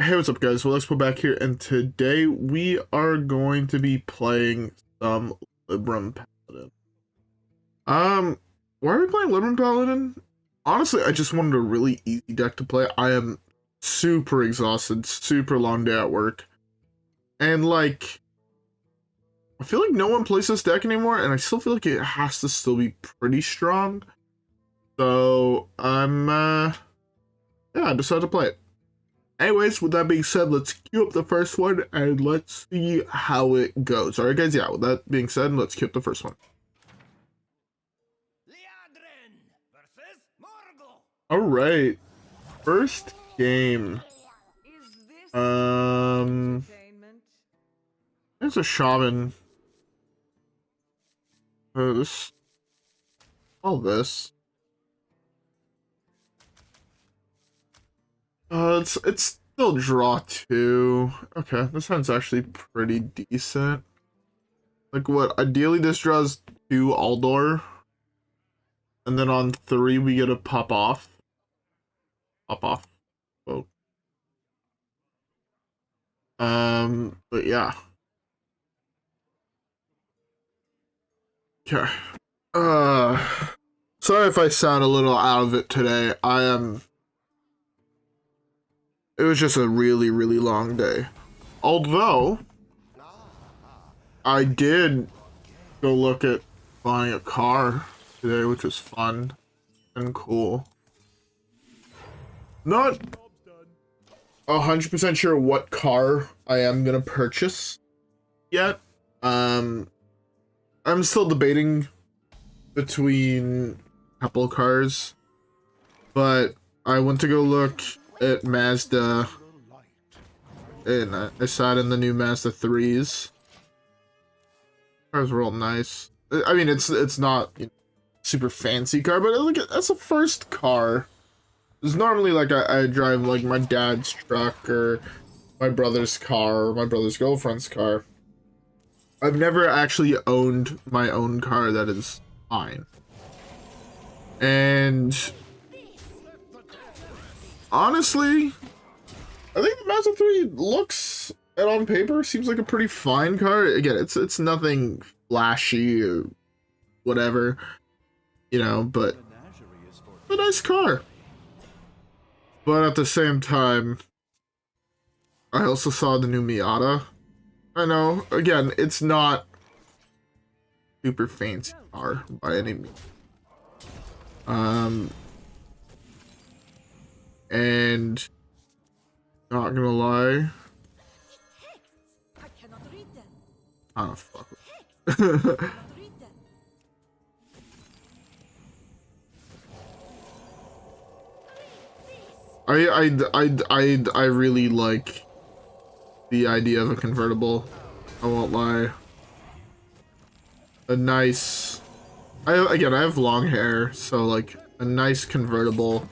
Hey, what's up guys? Well, let's put back here, and today we are going to be playing some Libram Paladin. Why are we playing Libram Paladin? Honestly, I just wanted a really easy deck to play. I am super exhausted, super long day at work. And like, I feel like no one plays this deck anymore, and I still feel like it has to still be pretty strong. So, yeah, I decided to play it. Anyways, with that being said, let's queue up the first one and let's see how it goes. Alright guys, yeah, with that being said, let's queue up the first one. Alright, first game. There's a shaman. All this. It's still draw 2. Okay, this hand's actually pretty decent. Like what? Ideally, this draws 2 Aldor, and then on 3 we get a pop off. Pop off. Whoa. But yeah. Okay. Sorry if I sound a little out of it today. It was just a really, really long day. Although, I did go look at buying a car today, which was fun and cool. Not 100% sure what car I am gonna purchase yet. I'm still debating between a couple cars, but I went to go look at Mazda, and I sat in the new Mazda 3s. Cars were all nice. I mean, it's not, you know, super fancy car, but like that's a first car. It's normally like I drive like my dad's truck or my brother's car or my brother's girlfriend's car. I've never actually owned my own car that is mine. And honestly, I think the Mazda 3 looks, and on paper, seems like a pretty fine car. Again, it's nothing flashy or whatever, you know, but a nice car. But at the same time, I also saw the new Miata. I know, again, it's not super fancy car by any means. And not gonna lie, oh fuck. I really like the idea of a convertible. I won't lie. A nice, I have long hair, so like a nice convertible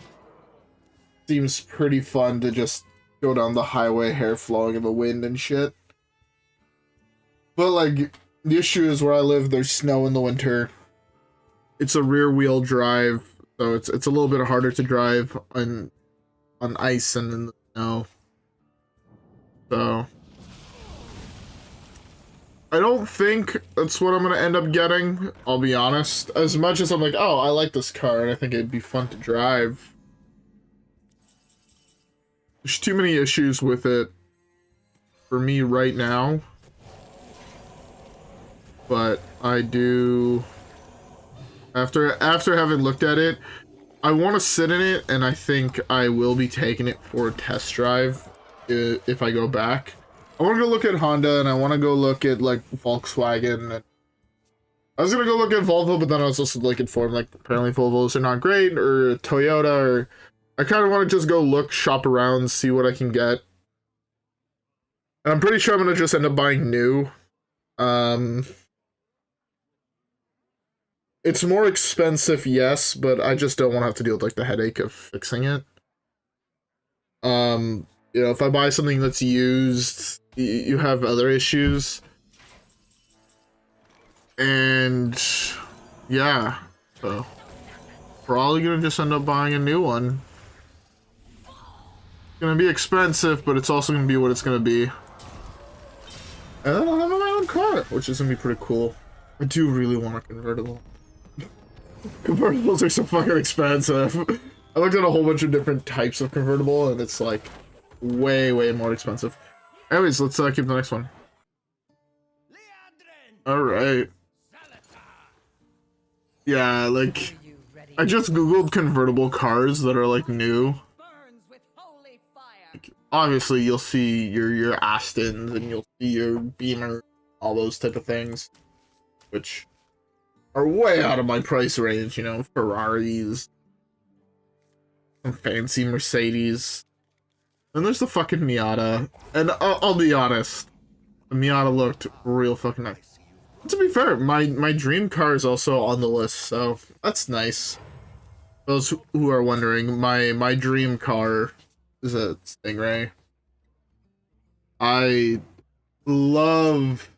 seems pretty fun to just go down the highway, hair flowing in the wind and shit. But like, the issue is where I live, there's snow in the winter. It's a rear wheel drive, so it's a little bit harder to drive on ice and in the snow. So I don't think that's what I'm gonna end up getting, I'll be honest. As much as I'm like, oh, I like this car and I think it'd be fun to drive, there's too many issues with it for me right now. But I do, after having looked at it, I want to sit in it, and I think I will be taking it for a test drive if I go back. I want to go look at Honda, and I want to go look at like Volkswagen. And I was gonna go look at Volvo, but then I was also looking for like, apparently Volvos are not great, or Toyota, or I kind of want to just go look, shop around, see what I can get. And I'm pretty sure I'm gonna just end up buying new. It's more expensive, yes, but I just don't want to have to deal with like the headache of fixing it. You know, if I buy something that's used, you have other issues. And yeah, so probably gonna just end up buying a new one. gonna be expensive, but it's also gonna be what it's gonna be. And then I'll have my own car, which is gonna be pretty cool. I do really want a convertible. Convertibles are so fucking expensive. I looked at a whole bunch of different types of convertible, and it's like way, way more expensive. Anyways, let's keep the next one. Alright. Yeah, like, I just googled convertible cars that are like new. Like, obviously, you'll see your Astons and you'll see your Beamer, all those type of things, which are way out of my price range. You know, Ferraris, some fancy Mercedes. Then there's the fucking Miata, and I'll be honest, the Miata looked real fucking nice. To be fair, my dream car is also on the list, so that's nice. Those who are wondering, my dream car is a Stingray. I love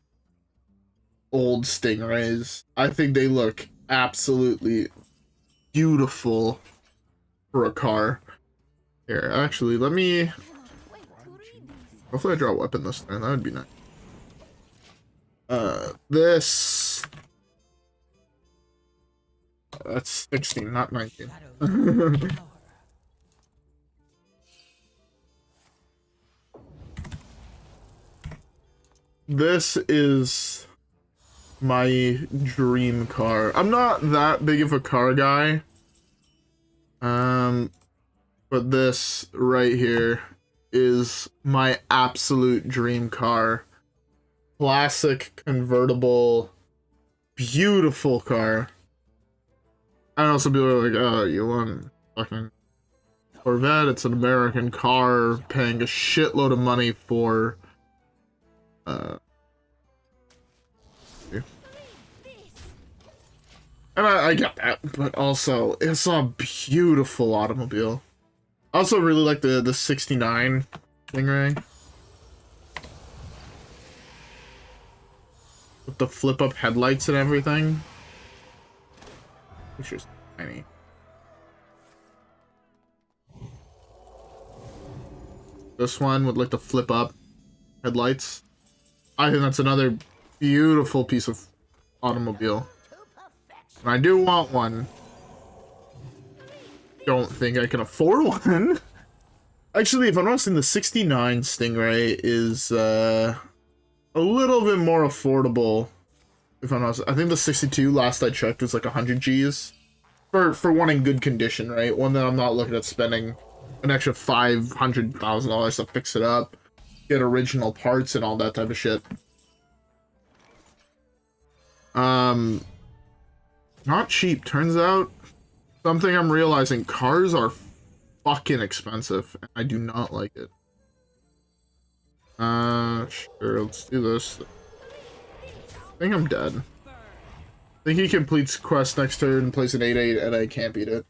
old Stingrays. I think they look absolutely beautiful for a car. Here, actually, let me... Hopefully I draw a weapon this time, that would be nice. This... That's 16, not 19. This is my dream car. I'm not that big of a car guy. But this right here is my absolute dream car. Classic convertible, beautiful car. And also people are like, oh, you want fucking Corvette? It's an American car, paying a shitload of money for and I get that, but also it's a beautiful automobile. I also really like the 69 Stingray. With the flip-up headlights and everything. Which is tiny. This one with like the flip-up headlights. I think that's another beautiful piece of automobile. And I do want one. Don't think I can afford one. Actually, if I'm honest, the 69 Stingray is a little bit more affordable. If I'm honest, I think the 62 last I checked was like 100 G's for one in good condition, right? One that I'm not looking at spending an extra $500,000 to fix it up, get original parts and all that type of shit. Not cheap. Turns out, something I'm realizing, cars are fucking expensive, and I do not like it. Sure, let's do this. I think I'm dead. I think he completes quest next turn and plays an 8/8, and I can't beat it.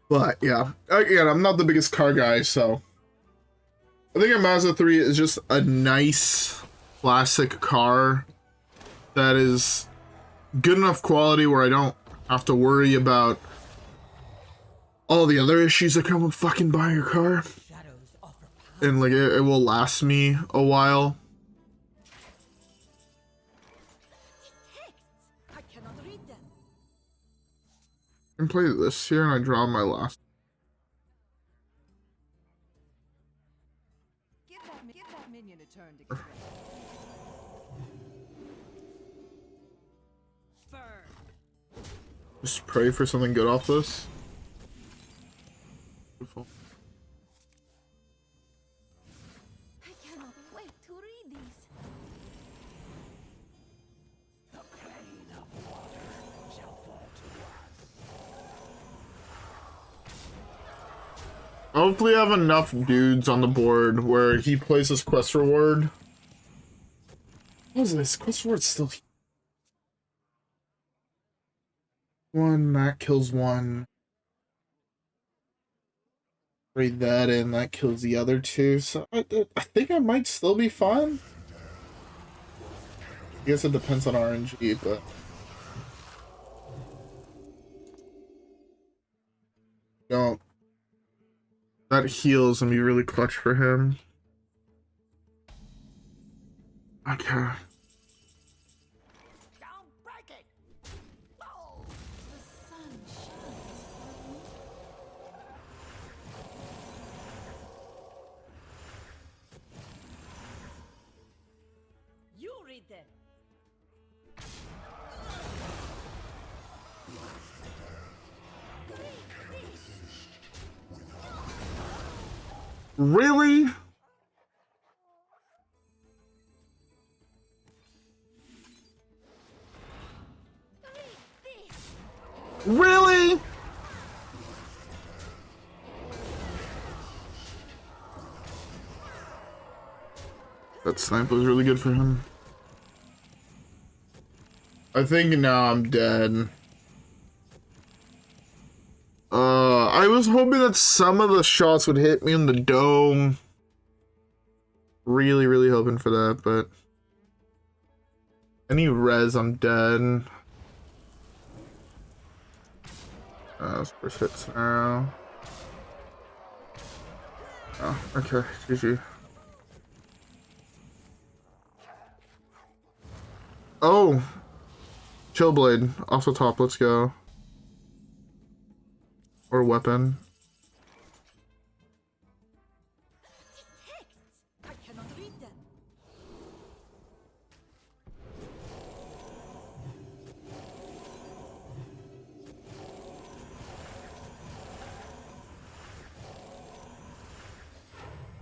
But, yeah. Again, I'm not the biggest car guy, so... I think a Mazda 3 is just a nice, classic car that is good enough quality where I don't have to worry about all the other issues that come with fucking buying a car. And, like, it will last me a while. I can play this here and I draw my last. Give that minion a turn to Just pray for something good off this. Beautiful. I cannot wait to read these. The plane of water shall fall to us. Hopefully I have enough dudes on the board where he plays his quest reward. What is this? Quest reward's still here. One, that kills one. Trade that in, that kills the other two. So I think I might still be fine. I guess it depends on RNG, but... That heals and be really clutch for him. Okay. Don't break it. Oh. The sun shines for me. You read them. Really? Really? That snipe was really good for him. I think now I'm dead. I was hoping that some of the shots would hit me in the dome. Really, really hoping for that, but any res, I'm dead. First hits now. Oh, okay, GG. Oh, Chillblade, also top. Let's go. Or weapon. I cannot read them.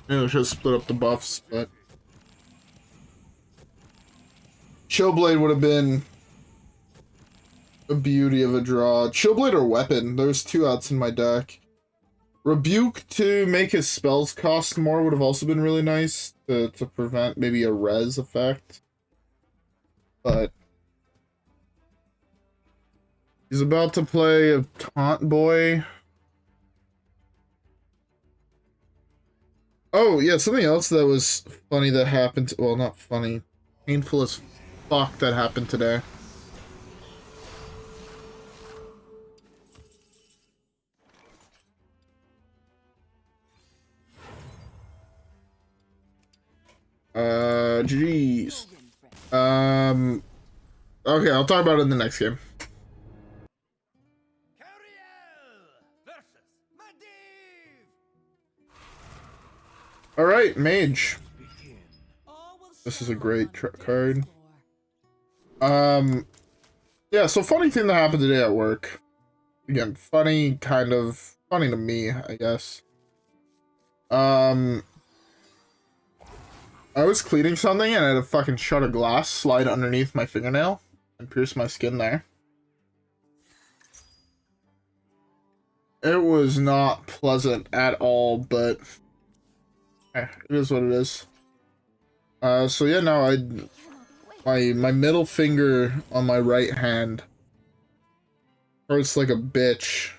Yeah, we should have split up the buffs, but Chillblade would have been a beauty of a draw. Chillblade or weapon. There's two outs in my deck. Rebuke to make his spells cost more would have also been really nice to prevent maybe a res effect. But he's about to play a taunt boy. Oh, yeah, something else that was funny that happened. Well, not funny. Painful as fuck that happened today. GG's. Okay, I'll talk about it in the next game. Alright, Mage. This is a great card. Yeah, so funny thing that happened today at work. Again, funny, kind of funny to me, I guess. I was cleaning something and I had a fucking shard of glass slide underneath my fingernail and pierce my skin there. It was not pleasant at all, but it is what it is. So yeah, now my middle finger on my right hand hurts like a bitch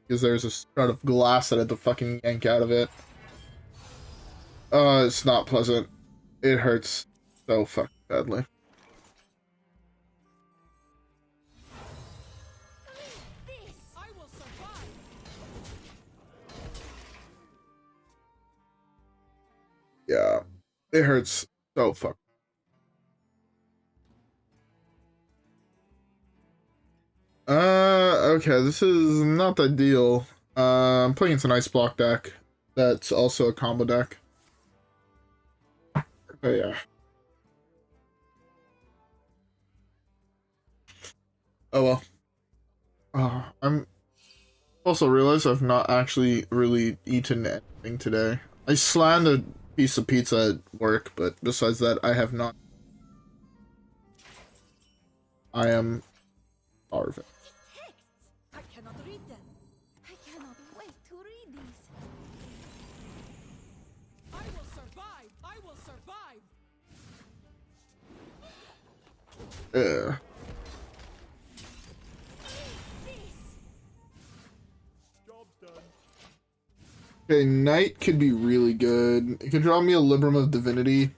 because there's a shard of glass that I had to fucking yank out of it. It's not pleasant. It hurts so fucking badly. I will survive. Yeah, it hurts so fuck. Okay, this is not ideal. I'm playing against an ice block deck. That's also a combo deck. Oh yeah. Oh well. I'm also realized I've not actually really eaten anything today. I slammed a piece of pizza at work, but besides that, I have not. I am starving. I cannot read them. I cannot wait to read these. I will survive. I will survive. Yeah. Okay, Knight could be really good. It could draw me a Libram of Divinity.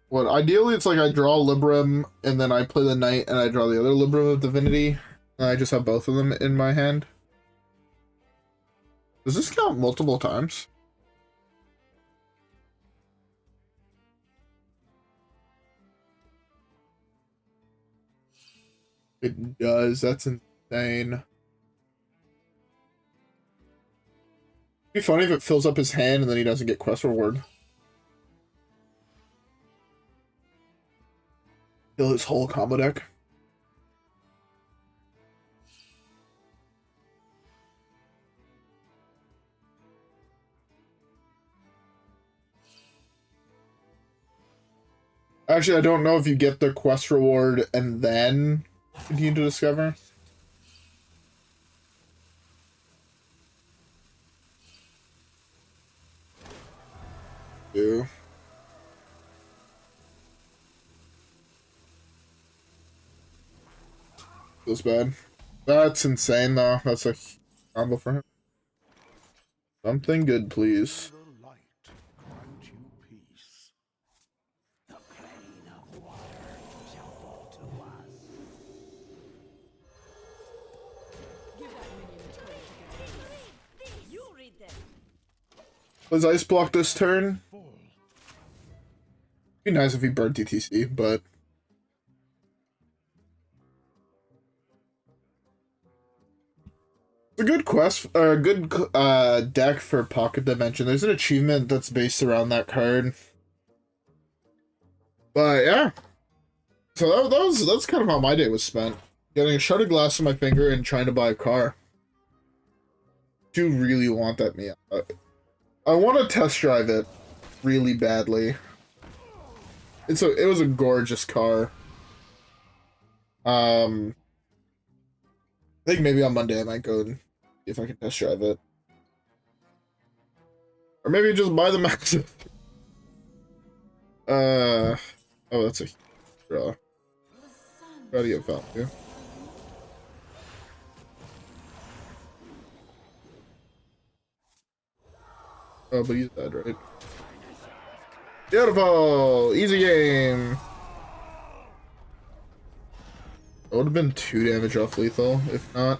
What, ideally it's like I draw Libram, and then I play the Knight, and I draw the other Libram of Divinity, and I just have both of them in my hand. Does this count multiple times? It does. That's insane. It'd be funny if it fills up his hand and then he doesn't get quest reward. Fill his whole combo deck. Actually, I don't know if you get the quest reward and then continue to discover. Ew. Feels bad. That's insane, though. That's a combo for him. Something good, please. The light grant you peace. The plane of water shall fall to us. Give that minion a turn to get this. You read them. Let's ice block this turn. Full. Be nice if he burned DTC, but it's a good quest, or a good deck for Pocket Dimension. There's an achievement that's based around that card. But yeah, so that's kind of how my day was spent. Getting a shard of glass in my finger and trying to buy a car. Do really want that Mia. I want to test drive it really badly. It was a gorgeous car. I think maybe on Monday I might go and see if I can test drive it. Or maybe just buy the massive. Oh, that's a draw. Gotta get value. Oh, but he's dead, right? Beautiful! Easy game! It would have been 2 damage off lethal, if not.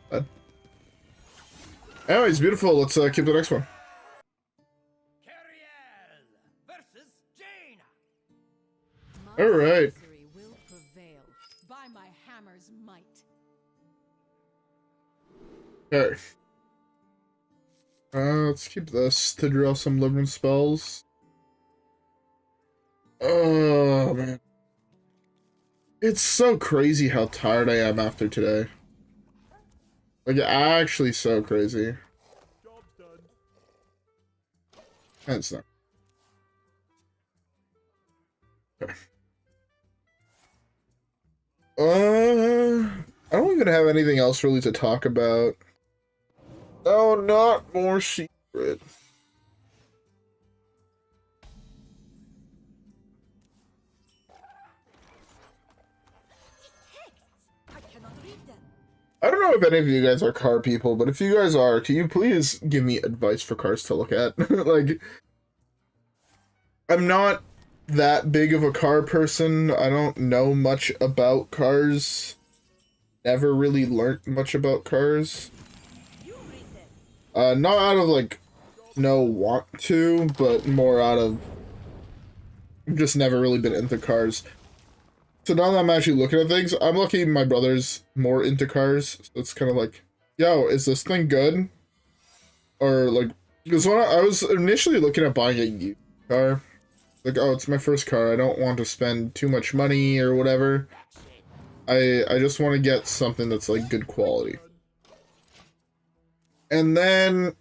Bad. Anyways, beautiful. Let's keep the next one. Versus Jaina. All right. Sorcery will prevail by my hammer's might. Okay. Let's keep this to draw some Libram spells. Oh, man. It's so crazy how tired I am after today. Like, actually so crazy. Job's done. That's not. Okay. I don't even have anything else really to talk about. No, not more secret. I cannot read them. I don't know if any of you guys are car people, but if you guys are, can you please give me advice for cars to look at? Like, I'm not that big of a car person. I don't know much about cars. Never really learned much about cars. You read them. Not out of, like, no want to, but more out of just never really been into cars. So now that I'm actually looking at things, I'm lucky my brother's more into cars. So it's kind of like, yo, is this thing good? Or, like, because when I was initially looking at buying a used car, like, oh, it's my first car, I don't want to spend too much money or whatever. I just want to get something that's, like, good quality. And then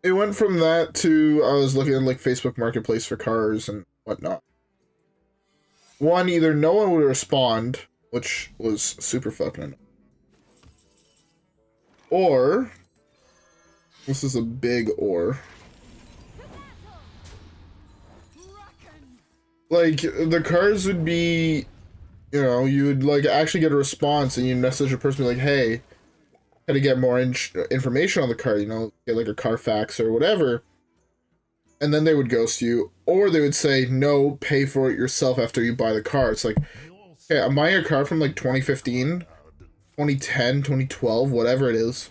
it went from that to I was looking at, like, Facebook Marketplace for cars and whatnot. One, either no one would respond, which was super fucking annoying. Or, this is a big or. Like, the cars would be, you know, you would, like, actually get a response and you'd message a person like, hey, how to get more information on the car, you know, get, like, a Carfax or whatever. And then they would ghost you, or they would say, no, pay for it yourself after you buy the car. It's like, okay, I'm buying a car from, like, 2015, 2010, 2012, whatever it is.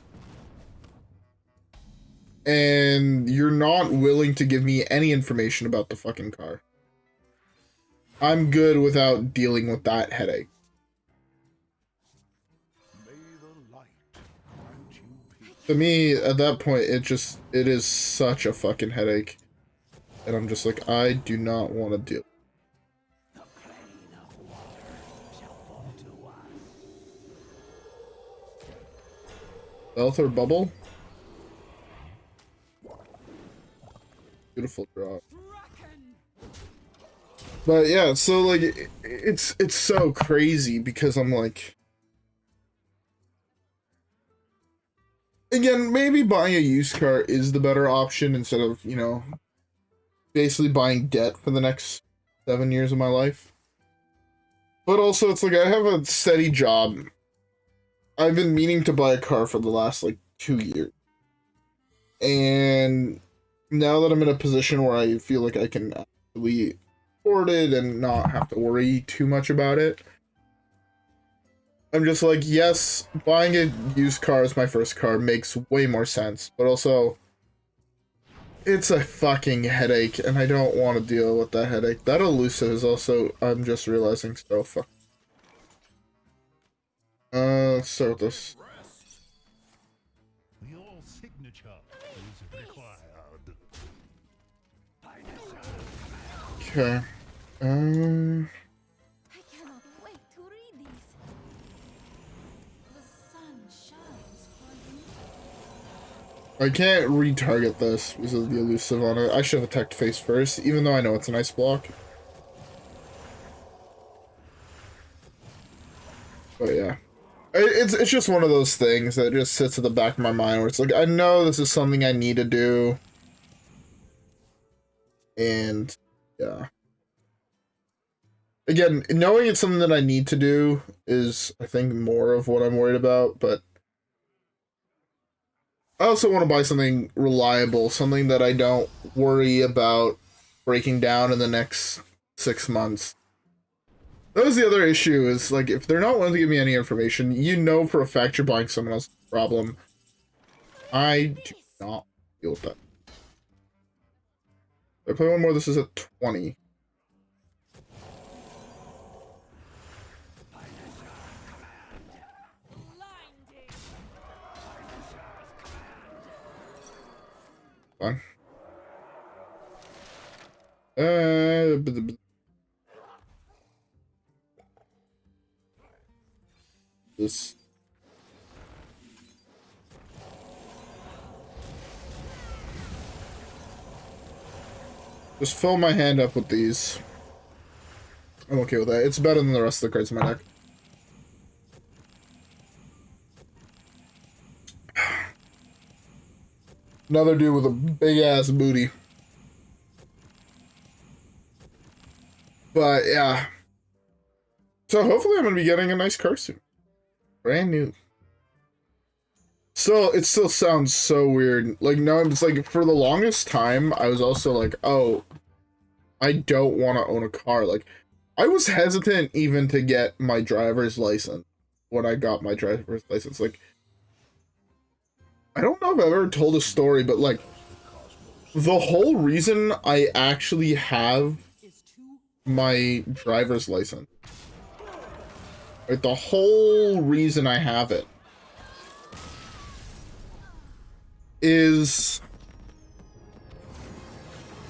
and you're not willing to give me any information about the fucking car. I'm good without dealing with that headache. May the light grant you peace. To me, at that point, it is such a fucking headache. And I'm just like, I do not want to deal. The plane of water shall fall to us. Stealth or bubble? Beautiful drop. But yeah, so like it's so crazy because I'm like, again, maybe buying a used car is the better option instead of, you know, basically buying debt for the next 7 years of my life. But also it's like I have a steady job. I've been meaning to buy a car for the last like 2 years. And now that I'm in a position where I feel like I can actually afford it and not have to worry too much about it, I'm just like, yes, buying a used car as my first car makes way more sense, but also it's a fucking headache and I don't want to deal with that headache. That elusive is also, I'm just realizing, so fuck. Let's start with this. Your signature is required. Okay. I cannot wait to read these. The sun shines for you. I can't retarget this because of the elusive on it. I should have attacked face first, even though I know it's a nice block. But yeah. It's just one of those things that just sits at the back of my mind where it's like, I know this is something I need to do. And yeah. Again, knowing it's something that I need to do is, I think, more of what I'm worried about, but I also want to buy something reliable, something that I don't worry about breaking down in the next 6 months. That was the other issue, is like, if they're not willing to give me any information, you know for a fact you're buying someone else's problem. I do not deal with that. If I play one more, this is at 20. Fine. This. Just fill my hand up with these. I'm okay with that. It's better than the rest of the cards in my deck. Another dude with a big ass booty. But yeah. So hopefully I'm gonna be getting a nice car soon. Brand new. So it still sounds so weird. Like, no, it's like for the longest time I was also like, oh, I don't want to own a car. Like, I was hesitant even to get my driver's license when I got my driver's license. Like, I don't know if I've ever told a story, but like, the whole reason I actually have my driver's license, like the whole reason I have it, is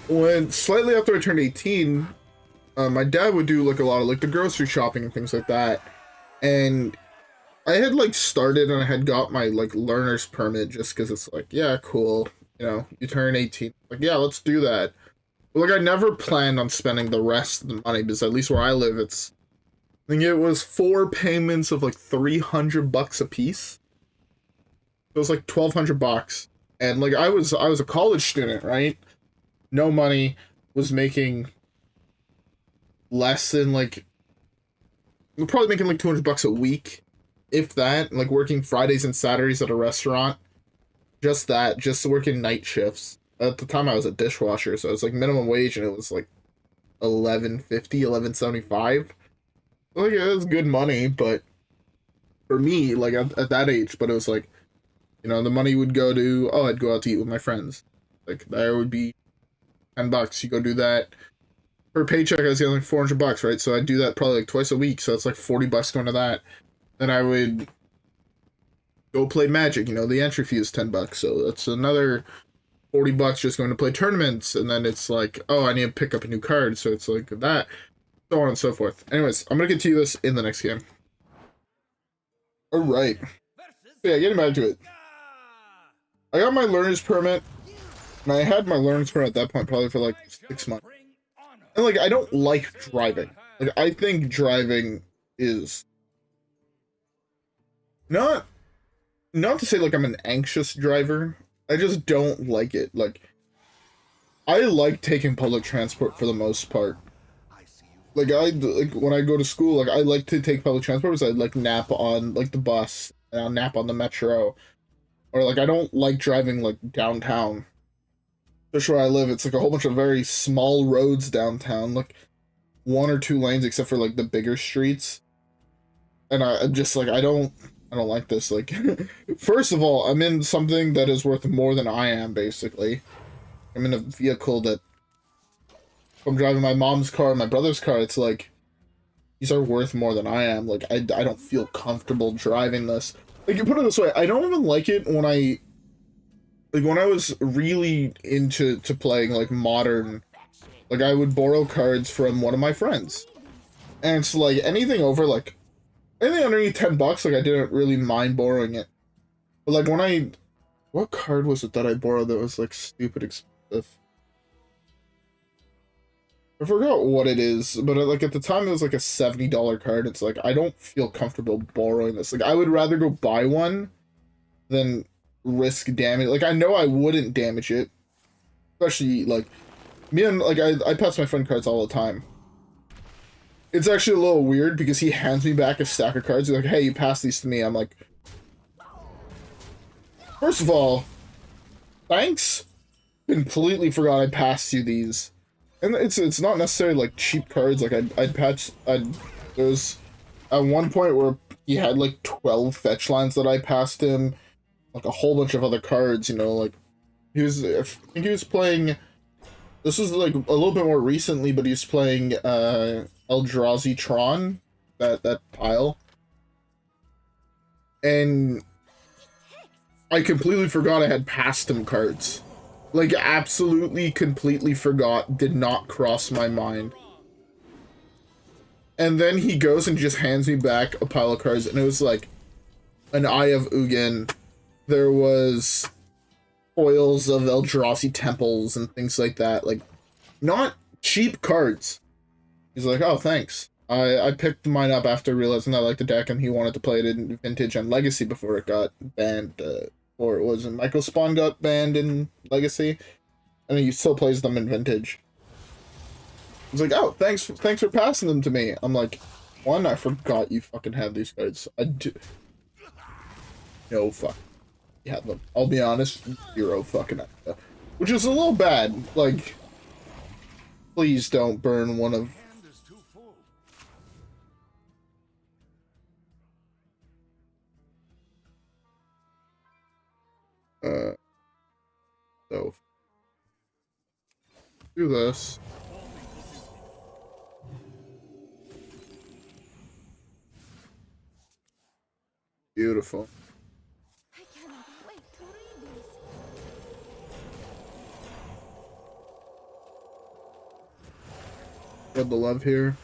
when slightly after I turned 18, my dad would do like a lot of like the grocery shopping and things like that, and I had like started and I had got my like learner's permit just because it's like, yeah, cool, you know, you turn 18, like, yeah, let's do that. But like, I never planned on spending the rest of the money, because at least where I live, it's, I think it was 4 payments of like $300 a piece. It was like $1,200, and like I was a college student, right? No money, was making less than like, probably making like $200 a week, if that, like working Fridays and Saturdays at a restaurant. Just that, just working night shifts. At the time I was a dishwasher, so it was like minimum wage, and it was like $11.50, $11.75. Like, it was good money, but for me, like at that age, but it was like, You know, the money would go to, oh, I'd go out to eat with my friends. Like, there would be $10. You go do that. Per paycheck, I was getting like $400, right? So I'd do that probably like twice a week. So it's like $40 going to that. Then I would go play Magic. You know, the entry fee is $10. So that's another $40 just going to play tournaments. And then it's like, oh, I need to pick up a new card. So it's like that. So on and so forth. Anyways, I'm going to continue this in the next game. Alright. Yeah, getting back to it. I got my learner's permit, and I had my learner's permit at that point probably for like 6 months. And like, I don't like driving. Like, I think driving is not to say like I'm an anxious driver. I just don't like it. Like, I like taking public transport for the most part. Like, when I go to school, like, I like to take public transport because I like nap on like the bus and I'll nap on the metro. Or like, I don't like driving like downtown. Especially where I live, it's like a whole bunch of very small roads downtown, like 1 or 2 lanes except for like the bigger streets. And I'm just like, I don't like this. Like, first of all, I'm in something that is worth more than I am, basically. I'm in a vehicle that, if I'm driving my mom's car, my brother's car, it's like, these are worth more than I am. Like, I don't feel comfortable driving this. Like, you put it this way, I don't even like it when when I was really into playing, like, Modern, like, I would borrow cards from one of my friends. And it's like, anything underneath $10, like, I didn't really mind borrowing it. But, like, what card was it that I borrowed that was, like, stupid expensive? I forgot what it is, but like at the time it was like a $70 card. It's like, I don't feel comfortable borrowing this. Like, I would rather go buy one than risk damage. Like, I know I wouldn't damage it. Especially, like, me and, like, I pass my friend cards all the time. It's actually a little weird because he hands me back a stack of cards. He's like, hey, you pass these to me. I'm like, first of all, thanks. Completely forgot I passed you these. And it's not necessarily like cheap cards. Like there was at one point where he had like 12 fetch lines that I passed him, like a whole bunch of other cards. You know, like I think he was playing. This was like a little bit more recently, but he was playing Eldrazi Tron, that pile, and I completely forgot I had passed him cards. Like, absolutely, completely forgot, did not cross my mind. And then he goes and just hands me back a pile of cards, and it was like an Eye of Ugin. There was foils of Eldrazi temples and things like that. Like, not cheap cards. He's like, oh, thanks. I picked mine up after realizing I liked the deck, and he wanted to play it in Vintage and Legacy before it got banned. Or it wasn't. Michael Spawn got banned in Legacy, and he still plays them in Vintage. He's like, oh, thanks for passing them to me. I'm like, one, I forgot you fucking had these cards. No fuck. You had them. I'll be honest, 0 fucking idea. Which is a little bad. Like, please don't burn one of... So do this. Beautiful. I cannot wait to read this. Got the love here.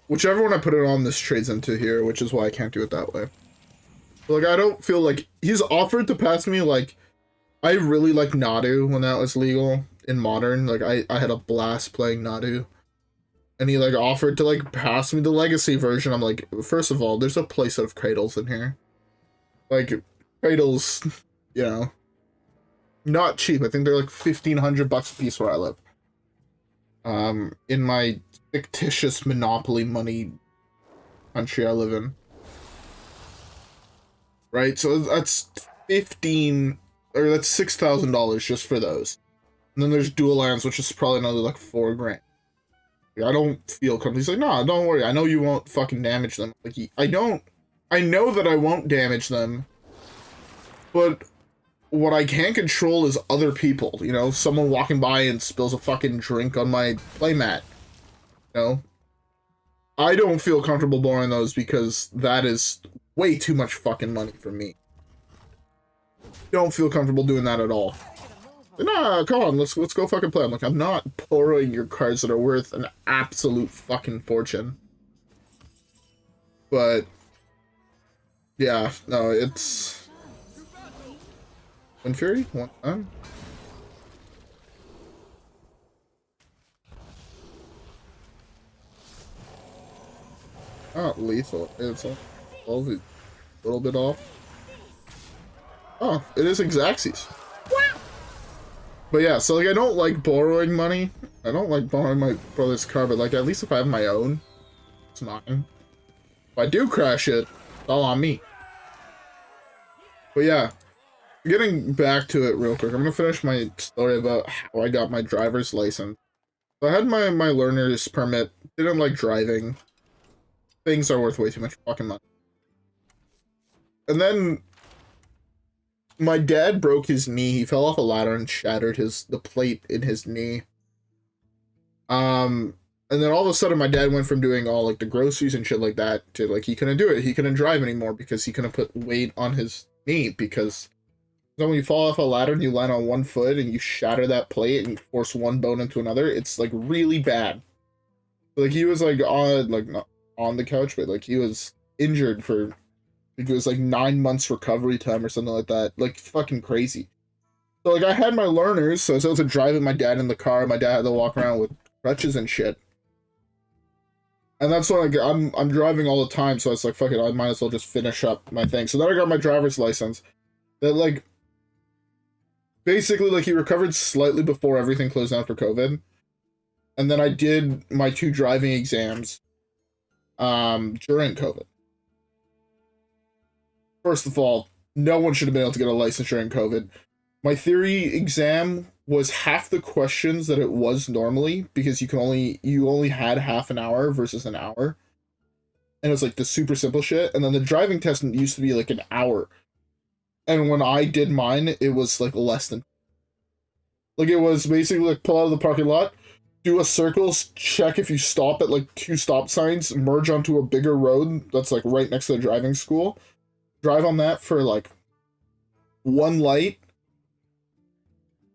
Whichever one I put it on, this trades into here, which is why I can't do it that way. But, like, I don't feel like he's offered to pass me, like, I really like Nadu when that was legal in Modern. Like, I had a blast playing Nadu. And he, like, offered to, like, pass me the Legacy version. I'm like, first of all, there's a playset of Cradles in here. Like, Cradles, you know, not cheap. I think they're, like, $1,500 a piece where I live. In my fictitious Monopoly money country I live in. Right? So that's $6,000 just for those. And then there's dual lands, which is probably another like $4,000. Like, I don't feel comfortable. He's like, no, don't worry. I know you won't fucking damage them. Like, I know that I won't damage them. But what I can't control is other people, you know? Someone walking by and spills a fucking drink on my playmat, you know? I don't feel comfortable borrowing those because that is way too much fucking money for me. Don't feel comfortable doing that at all. Nah, come on, let's go fucking play. I'm like, I'm not borrowing your cards that are worth an absolute fucking fortune. But yeah, no, it's Wind Fury one time. Not lethal. It's a little bit off. Oh, it is Xaxes. But yeah, so like I don't like borrowing money. I don't like borrowing my brother's car, but like at least if I have my own, it's mine. If I do crash it, it's all on me. But yeah, getting back to it real quick, I'm gonna finish my story about how I got my driver's license. So I had my learner's permit, didn't like driving. Things are worth way too much fucking money. And then my dad broke his knee. He fell off a ladder and shattered the plate in his knee. And then all of a sudden my dad went from doing all like the groceries and shit like that to like he couldn't do it. He couldn't drive anymore because he couldn't put weight on his knee, because when you fall off a ladder and you land on one foot and you shatter that plate and you force one bone into another, it's like really bad. Like he was like on like not on the couch, but like he was injured for it was like 9 months recovery time or something like that. Like fucking crazy. So like I had my learners, so I was able to drive with my dad in the car. My dad had to walk around with crutches and shit. And that's when I'm driving all the time, so it's like fuck it, I might as well just finish up my thing. So then I got my driver's license. That like basically like he recovered slightly before everything closed down for COVID. And then I did my 2 driving exams during COVID. First of all, no one should have been able to get a license during COVID. My theory exam was half the questions that it was normally, because you only had half an hour versus an hour. And it was like the super simple shit. And then the driving test used to be like an hour. And when I did mine, it was like less than. Like it was basically like pull out of the parking lot, do a circle, check if you stop at like 2 stop signs, merge onto a bigger road that's like right next to the driving school. Drive on that for like 1 light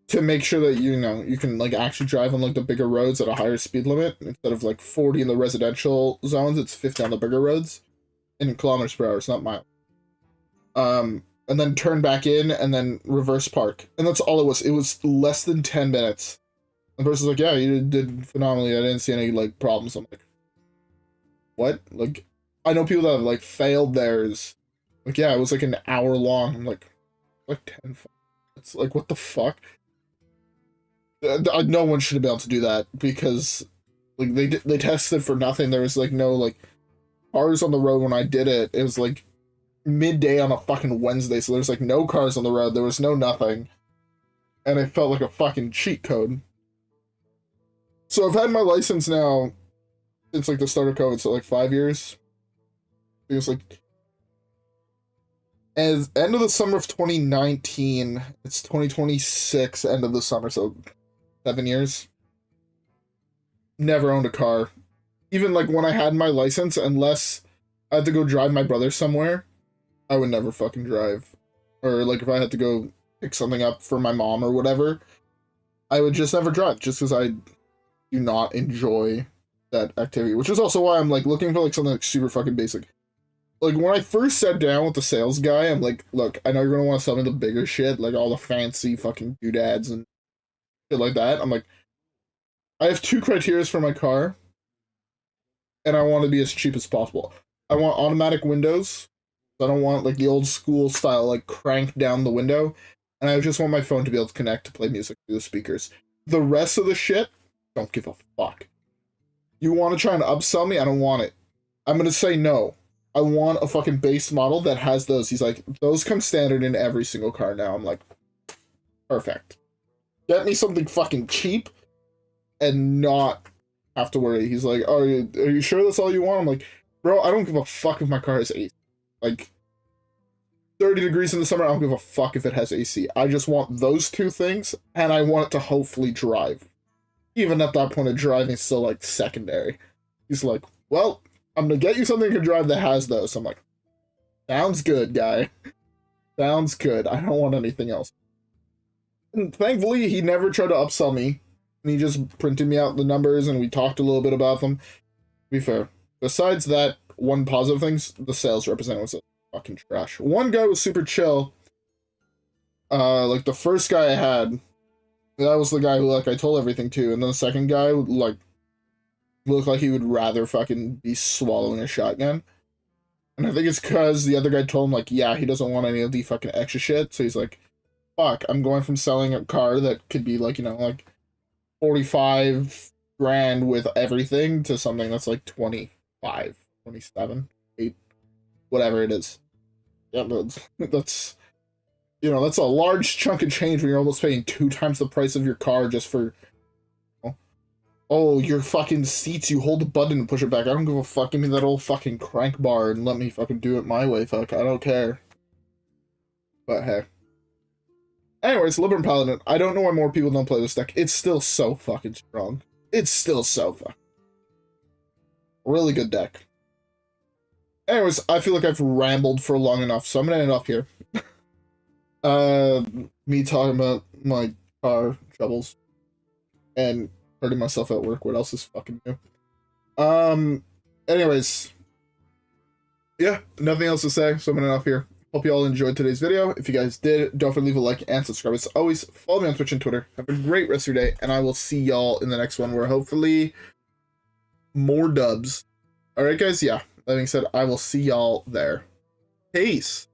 to make sure that you know you can like actually drive on like the bigger roads at a higher speed limit. Instead of like 40 in the residential zones, it's 50 on the bigger roads in kilometers per hour. It's not miles. And then turn back in and then reverse park, and that's all it was. It was less than 10 minutes. The person's like, yeah, you did phenomenally. I didn't see any like problems. I'm like, what? Like I know people that have like failed theirs. Like, yeah, it was like an hour long. I'm like 10. It's like, what the fuck? No one should have been able to do that, because like they tested for nothing. There was like no like cars on the road when I did it. It was like midday on a fucking Wednesday, so there's like no cars on the road. There was no nothing, and it felt like a fucking cheat code. So I've had my license now since like the start of COVID, so like 5 years. It was like as end of the summer of 2019, it's 2026, end of the summer, so 7 years. Never owned a car. Even like when I had my license, unless I had to go drive my brother somewhere, I would never fucking drive. Or like if I had to go pick something up for my mom or whatever, I would just never drive, just because I do not enjoy that activity. Which is also why I'm like looking for like something like super fucking basic. Like, when I first sat down with the sales guy, I'm like, look, I know you're going to want to sell me the bigger shit, like all the fancy fucking doodads and shit like that. I'm like, I have 2 criteria for my car, and I want to be as cheap as possible. I want automatic windows. I don't want, like, the old school style, like, crank down the window. And I just want my phone to be able to connect to play music through the speakers. The rest of the shit, don't give a fuck. You want to try and upsell me? I don't want it. I'm going to say no. I want a fucking base model that has those. He's like, those come standard in every single car now. I'm like, perfect. Get me something fucking cheap and not have to worry. He's like, oh, are you sure that's all you want? I'm like, bro, I don't give a fuck if my car is 8. Like, 30 degrees in the summer. I don't give a fuck if it has AC. I just want those two things, and I want it to hopefully drive. Even at that point, of driving is still, like, secondary. He's like, well, I'm gonna get you something that can drive that has those. I'm like, sounds good, guy. Sounds good. I don't want anything else. And thankfully, he never tried to upsell me. And he just printed me out the numbers, and we talked a little bit about them. To be fair. Besides that, one positive things, the sales representative was fucking trash. One guy was super chill. Like, the first guy I had, that was the guy who, like, I told everything to. And then the second guy, like, looked like he would rather fucking be swallowing a shotgun. And I think it's because the other guy told him, like, yeah, he doesn't want any of the fucking extra shit. So he's like, fuck, I'm going from selling a car that could be, like, you know, like, 45 grand with everything to something that's, like, 25, 27, 8, whatever it is. Yeah, that's, you know, that's a large chunk of change when you're almost paying 2 times the price of your car just for, oh, your fucking seats, you hold the button and push it back. I don't give a fuck. Give me that old fucking crank bar and let me fucking do it my way, fuck. I don't care. But hey. Anyways, Libram Paladin. I don't know why more people don't play this deck. It's still so fucking strong. It's still so fucking really good deck. Anyways, I feel like I've rambled for long enough, so I'm gonna end up here. Me talking about my car troubles. And hurting myself at work. What else is fucking new? Anyways. Yeah, nothing else to say, so I'm gonna end off here. Hope you all enjoyed today's video. If you guys did, don't forget to leave a like and subscribe. As always, follow me on Twitch and Twitter. Have a great rest of your day, and I will see y'all in the next one where hopefully more dubs. Alright guys, yeah. That being said, I will see y'all there. Peace.